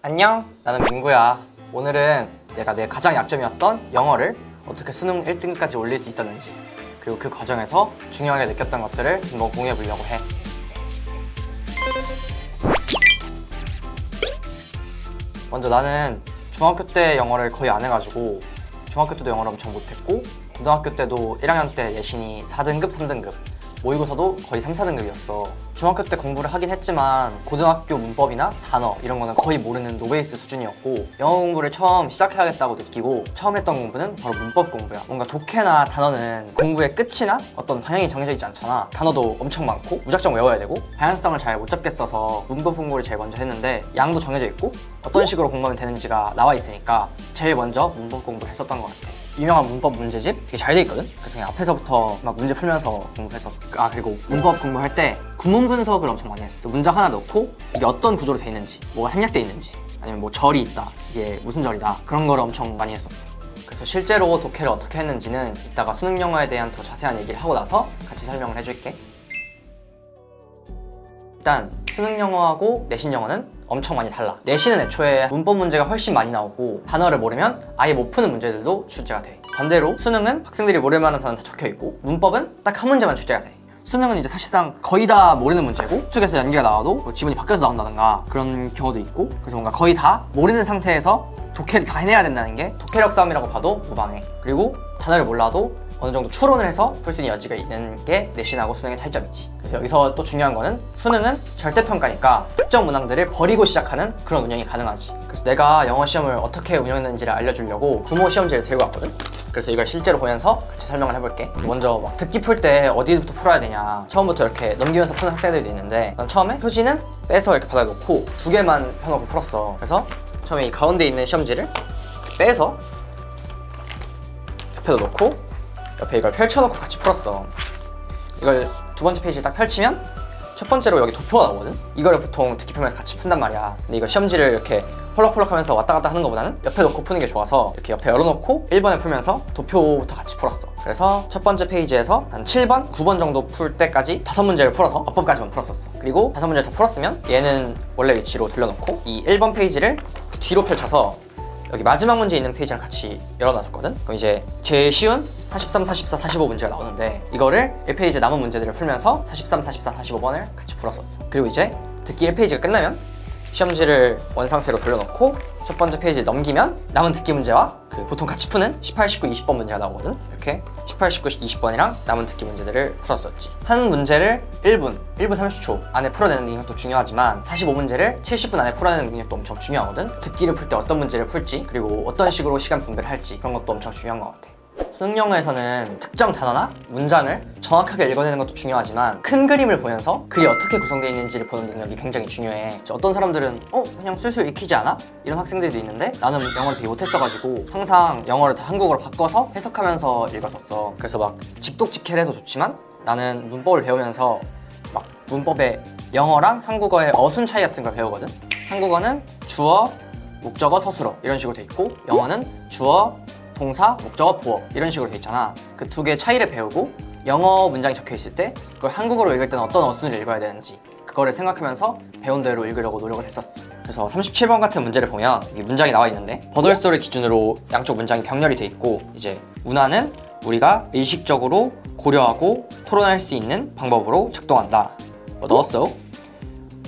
안녕, 나는 민구야. 오늘은 내가 내 가장 약점이었던 영어를 어떻게 수능 1등까지 올릴 수 있었는지, 그리고 그 과정에서 중요하게 느꼈던 것들을 한번 공유해 보려고 해. 먼저 나는 중학교 때 영어를 거의 안 해가지고 중학교 때도 영어를 엄청 못했고, 고등학교 때도 1학년 때 내신이 4등급, 3등급, 모의고사도 거의 3, 4등급이었어. 중학교 때 공부를 하긴 했지만 고등학교 문법이나 단어 이런 거는 거의 모르는 노베이스 수준이었고, 영어 공부를 처음 시작해야겠다고 느끼고 처음 했던 공부는 바로 문법 공부야. 뭔가 독해나 단어는 공부의 끝이나 어떤 방향이 정해져 있지 않잖아. 단어도 엄청 많고 무작정 외워야 되고 방향성을 잘 못 잡겠어서 문법 공부를 제일 먼저 했는데, 양도 정해져 있고 어떤 식으로 공부하면 되는지가 나와 있으니까 제일 먼저 문법 공부를 했었던 것 같아. 유명한 문법 문제집 되게 잘 돼 있거든? 그래서 그냥 앞에서부터 막 문제 풀면서 공부했었어. 그리고 문법 공부할 때 구문 분석을 엄청 많이 했어. 문장 하나 넣고 이게 어떤 구조로 돼 있는지, 뭐가 생략돼 있는지, 아니면 뭐 절이 있다, 이게 무슨 절이다, 그런 거를 엄청 많이 했었어. 그래서 실제로 독해를 어떻게 했는지는 이따가 수능 영어에 대한 더 자세한 얘기를 하고 나서 같이 설명을 해줄게. 일단 수능 영어하고 내신 영어는 엄청 많이 달라. 내신은 애초에 문법 문제가 훨씬 많이 나오고 단어를 모르면 아예 못 푸는 문제들도 출제가 돼. 반대로 수능은 학생들이 모를 만한 단어는 다 적혀있고 문법은 딱 한 문제만 출제가 돼. 수능은 이제 사실상 거의 다 모르는 문제고, 쪽에서 연기가 나와도 뭐 지문이 바뀌어서 나온다던가 그런 경우도 있고, 그래서 뭔가 거의 다 모르는 상태에서 독해를 다 해내야 된다는 게 독해력 싸움이라고 봐도 무방해. 그리고 단어를 몰라도 어느 정도 추론을 해서 풀 수 있는 여지가 있는 게 내신하고 수능의 차이점이지. 그래서 여기서 또 중요한 거는 수능은 절대평가니까 특정 문항들을 버리고 시작하는 그런 운영이 가능하지. 그래서 내가 영어 시험을 어떻게 운영했는지를 알려주려고 구모 시험지를 들고 왔거든? 그래서 이걸 실제로 보면서 같이 설명을 해볼게. 먼저 막 듣기 풀 때 어디부터 풀어야 되냐, 처음부터 이렇게 넘기면서 푸는 학생들도 있는데, 난 처음에 표지는 빼서 이렇게 바닥에 놓고 2개만 펴놓고 풀었어. 그래서 처음에 이 가운데 있는 시험지를 빼서 옆에다 놓고 옆에 이걸 펼쳐놓고 같이 풀었어. 이걸 두 번째 페이지를 딱 펼치면 첫 번째로 여기 도표가 나오거든? 이거를 보통 듣기 풀면서 같이 푼단 말이야. 근데 이거 시험지를 이렇게 펄럭펄럭 하면서 왔다 갔다 하는 것보다는 옆에 놓고 푸는 게 좋아서 이렇게 옆에 열어놓고 1번을 풀면서 도표부터 같이 풀었어. 그래서 첫 번째 페이지에서 한 7번, 9번 정도 풀 때까지 5문제를 풀어서 어법까지만 풀었었어. 그리고 5문제를 다 풀었으면 얘는 원래 위치로 돌려놓고 이 1번 페이지를 뒤로 펼쳐서 여기 마지막 문제 있는 페이지랑 같이 열어놨었거든? 그럼 이제 제일 쉬운 43, 44, 45 문제가 나오는데, 이거를 1페이지 남은 문제들을 풀면서 43, 44, 45번을 같이 풀었었어. 그리고 이제 듣기 1페이지가 끝나면 시험지를 원상태로 돌려놓고 첫 번째 페이지 넘기면 남은 듣기 문제와 그 보통 같이 푸는 18, 19, 20번 문제가 나오거든? 이렇게 18, 19, 20번이랑 남은 듣기 문제들을 풀었었지. 한 문제를 1분 30초 안에 풀어내는 능력도 중요하지만 45문제를 70분 안에 풀어내는 능력도 엄청 중요하거든? 듣기를 풀 때 어떤 문제를 풀지, 그리고 어떤 식으로 시간 분배를 할지, 그런 것도 엄청 중요한 것 같아. 수능 영어에서는 특정 단어나 문장을 정확하게 읽어내는 것도 중요하지만 큰 그림을 보면서 글이 어떻게 구성되어 있는지를 보는 능력이 굉장히 중요해. 어떤 사람들은 그냥 술술 익히지 않아? 이런 학생들도 있는데, 나는 영어를 되게 못했어가지고 항상 영어를 다 한국어로 바꿔서 해석하면서 읽었었어. 그래서 막 직독직해를 해도 좋지만 나는 문법을 배우면서 막 문법의 영어랑 한국어의 어순 차이 같은 걸 배우거든? 한국어는 주어, 목적어, 서술어 이런 식으로 돼 있고, 영어는 주어, 동사, 목적어, 보어 이런 식으로 돼 있잖아. 그 두 개의 차이를 배우고 영어 문장이 적혀 있을 때 그걸 한국어로 읽을 때는 어떤 어순을 읽어야 되는지 그거를 생각하면서 배운 대로 읽으려고 노력을 했었어. 그래서 37번 같은 문제를 보면 이 문장이 나와 있는데, 버덜소를 기준으로 양쪽 문장이 병렬이 돼 있고, 이제 문화는 우리가 의식적으로 고려하고 토론할 수 있는 방법으로 작동한다. also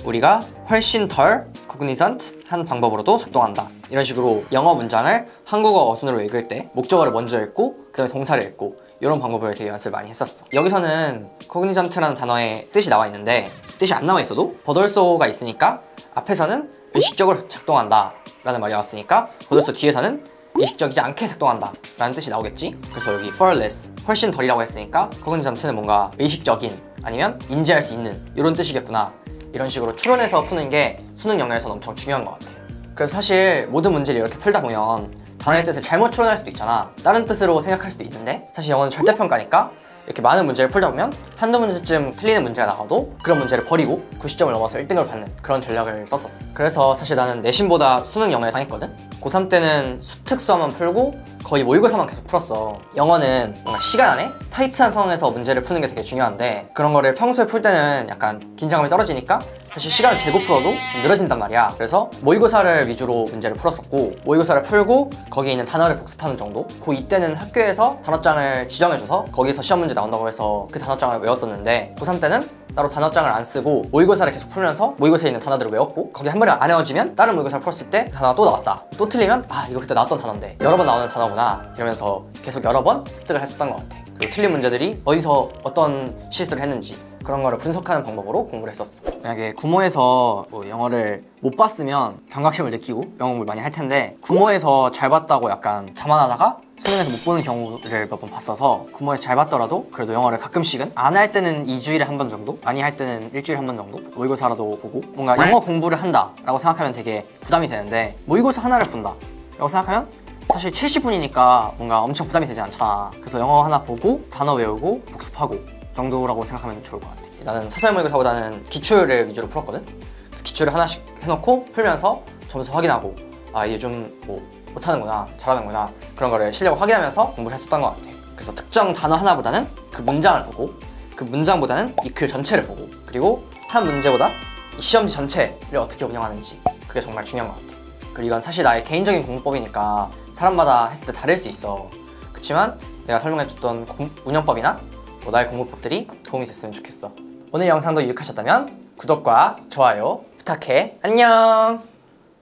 우리가 훨씬 덜 cognizant한 방법으로도 작동한다. 이런 식으로 영어 문장을 한국어 어순으로 읽을 때 목적어를 먼저 읽고 그 다음에 동사를 읽고, 이런 방법을 되게 연습을 많이 했었어. 여기서는 cognizant라는 단어의 뜻이 나와 있는데, 뜻이 안 나와 있어도 버덜소가 있으니까 앞에서는 의식적으로 작동한다 라는 말이 나왔으니까 버덜소 뒤에서는 의식적이지 않게 작동한다 라는 뜻이 나오겠지? 그래서 여기 far less, 훨씬 덜이라고 했으니까 cognizant는 뭔가 의식적인, 아니면 인지할 수 있는 이런 뜻이겠구나, 이런 식으로 추론해서 푸는 게 수능 영어에서는 엄청 중요한 것 같아. 그래서 사실 모든 문제를 이렇게 풀다 보면 단어의 뜻을 잘못 추론할 수도 있잖아. 다른 뜻으로 생각할 수도 있는데, 사실 영어는 절대평가니까 이렇게 많은 문제를 풀다 보면 한두 문제쯤 틀리는 문제가 나와도 그런 문제를 버리고 90점을 넘어서 1등을 받는 그런 전략을 썼었어. 그래서 사실 나는 내신보다 수능 영어에 강했거든? 고3 때는 수특수화만 풀고 거의 모의고사만 계속 풀었어. 영어는 뭔가 시간 안에 타이트한 상황에서 문제를 푸는 게 되게 중요한데, 그런 거를 평소에 풀 때는 약간 긴장감이 떨어지니까 사실 시간을 재고 풀어도 좀 늘어진단 말이야. 그래서 모의고사를 위주로 문제를 풀었었고, 모의고사를 풀고 거기에 있는 단어를 복습하는 정도? 고2 때는 학교에서 단어장을 지정해줘서 거기서 시험 문제 나온다고 해서 그 단어장을 외웠었는데, 고3 때는 따로 단어장을 안 쓰고 모의고사를 계속 풀면서 모의고사에 있는 단어들을 외웠고, 거기 한 번에 안 외워지면 다른 모의고사를 풀었을 때 그 단어가 또 나왔다. 또 틀리면 아 이거 그때 나왔던 단어인데 여러 번 나오는 단어구나 이러면서 계속 여러 번 습득을 했었던 것 같아. 그리고 틀린 문제들이 어디서 어떤 실수를 했는지 그런 거를 분석하는 방법으로 공부를 했었어. 만약에 구모에서 뭐 영어를 못 봤으면 경각심을 느끼고 영어 공부를 많이 할 텐데, 구모에서 잘 봤다고 약간 자만하다가 수능에서 못 보는 경우를 몇 번 봤어서, 구모에서 잘 봤더라도 그래도 영어를 가끔씩은, 안 할 때는 2주일에 한 번 정도, 많이 할 때는 일주일에 한 번 정도 모의고사라도 보고, 뭔가 영어 공부를 한다 라고 생각하면 되게 부담이 되는데, 모의고사 하나를 본다 라고 생각하면 사실 70분이니까 뭔가 엄청 부담이 되지 않잖아. 그래서 영어 하나 보고 단어 외우고 복습하고 정도라고 생각하면 좋을 것 같아. 나는 사설 모의고사보다는 기출을 위주로 풀었거든. 그래서 기출을 하나씩 해놓고 풀면서 점수 확인하고, 아 얘 좀 뭐 못하는구나, 잘하는구나, 그런 거를 실력을 확인하면서 공부를 했었던 것 같아. 그래서 특정 단어 하나보다는 그 문장을 보고, 그 문장보다는 이 글 전체를 보고, 그리고 한 문제보다 이 시험지 전체를 어떻게 운영하는지, 그게 정말 중요한 것 같아. 그리고 이건 사실 나의 개인적인 공부법이니까 사람마다 했을 때 다를 수 있어. 그렇지만 내가 설명해줬던 운영법이나 뭐 나의 공부법들이 도움이 됐으면 좋겠어. 오늘 영상도 유익하셨다면 구독과 좋아요 부탁해. 안녕.